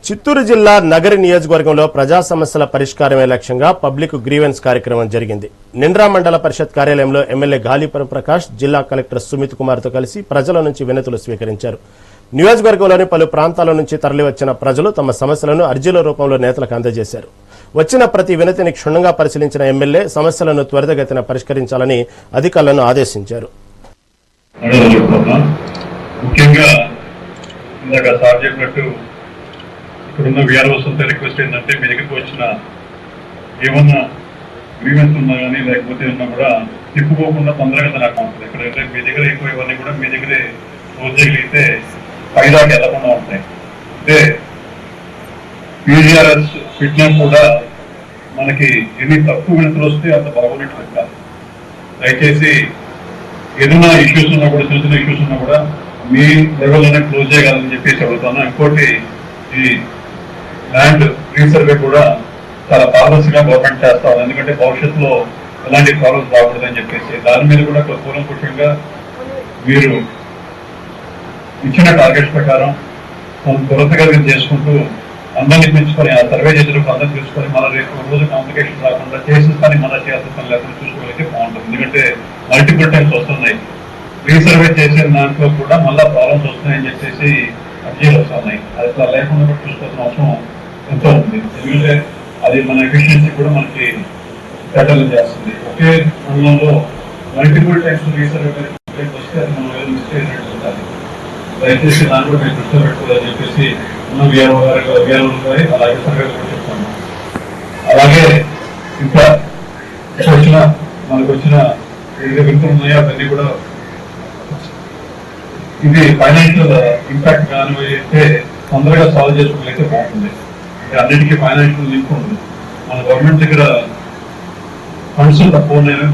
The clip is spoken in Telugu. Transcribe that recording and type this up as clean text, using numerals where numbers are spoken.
చిత్తూరు జిల్లా నగరి నియోజకవర్గంలో ప్రజా సమస్యల పరిష్కారమే లక్ష్యంగా పబ్లిక్ గ్రీవెన్స్ కార్యక్రమం జరిగింది. నిండ్రా మండల పరిషత్ కార్యాలయంలో ఎమ్మెల్యే గాలిపురం ప్రకాష్ జిల్లా కలెక్టర్ సుమిత్ కుమార్తో కలిసి ప్రజల నుంచి వినతులు స్వీకరించారు. నియోజకవర్గంలోని పలు ప్రాంతాల నుంచి తరలివచ్చిన ప్రజలు తమ సమస్యలను అర్జీల రూపంలో నేతలకు అందజేశారు. వచ్చిన ప్రతి వినతిని క్షుణ్ణంగా పరిశీలించిన ఎమ్మెల్యే సమస్యలను త్వరితగతిన పరిష్కరించాలని అధికారులను ఆదేశించారు. ఇప్పుడున్న విఆర్ఓస్ అంతా రిక్వెస్ట్ ఏంటంటే మీ దగ్గరికి వచ్చిన ఏమన్నా గ్రీవెన్స్ ఉన్నా కానీ లేకపోతే ఉన్నా కూడా తిప్పుకోకుండా తొందరగా నాకు ఉంటుంది. ఎక్కడైతే మీ దగ్గర అయిపోయేవన్నీ కూడా మీ దగ్గరే క్లోజ్ చేయగలిగితే పైదాకా వెళ్లకుండా ఉంటాయి. అంటే పీజీఆర్ఎస్ ఫిట్నెస్ కూడా మనకి ఎన్ని తక్కువ వినతులు వస్తే అంత బాగున్నట్లు లెక్క. దయచేసి ఏదైనా ఇష్యూస్ ఉన్నా కూడా చిన్న చిన్న ఇష్యూస్ ఉన్నా కూడా మీ లెవెల్లోనే క్లోజ్ చేయగలని చెప్పేసి అడుగుతాను. ఇంకోటి ఈ ల్యాండ్ రీసర్వే కూడా చాలా పారదర్శకంగా గవర్నమెంట్ చేస్తాం. ఎందుకంటే భవిష్యత్తులో ఎలాంటి ప్రాబ్లమ్స్ రాకూడదని చెప్పేసి దాని మీద కూడా కూలంకుషంగా మీరు ఇచ్చిన టార్గెట్స్ ప్రకారం త్వరతగతిగా చేసుకుంటూ అందరినీ పెంచుకొని ఆ సర్వే చేసేటప్పుడు అందరూ చూసుకొని మన రేపు రోజు కాంప్లికేషన్ రాకుండా చేసిన పని మన చేయాల్సిన పని లేకుండా చూసుకోగలిగితే బాగుంటుంది. ఎందుకంటే మల్టిపుల్ టైమ్స్ వస్తున్నాయి. రీసర్వే చేసిన దాంట్లో కూడా మళ్ళీ ప్రాబ్లమ్స్ వస్తున్నాయని చెప్పేసి అర్జీలు వస్తున్నాయి. అది అట్లా లేకుండా కూడా చూసుకోవాల్సిన అవసరం ఎంతో ఉంది. ఎందుకంటే అది మన ఎఫిషియన్సీ కూడా మనకి సెటిల్ చేస్తుంది. ఒకే మండలంలో మల్టిపుల్ టైమ్స్ రీసర్వే వస్తే అది మనం ఏదో మిస్టేక్ ఉంటుంది. దయచేసి దాన్ని కూడా మేము దృష్టిలో పెట్టుకోవాలని చెప్పేసి ఉన్న విఆర్ఓ అలాగే సర్వే కూడా చెప్తాము. అలాగే ఇంకా వచ్చిన మనకు వచ్చిన ఏదైతే వింటూ ఉన్నాయో అవన్నీ కూడా ఇది ఫైనాన్షియల్ ఇంపాక్ట్ కానీ అయితే తొందరగా సాల్వ్ చేసుకోగలిగితే బాగుంటుంది. అంటే అన్నిటికీ ఫైనాన్షియల్ లింక్ ఉంటుంది. మన గవర్నమెంట్ దగ్గర ఫండ్స్ తక్కువ ఉన్నాయని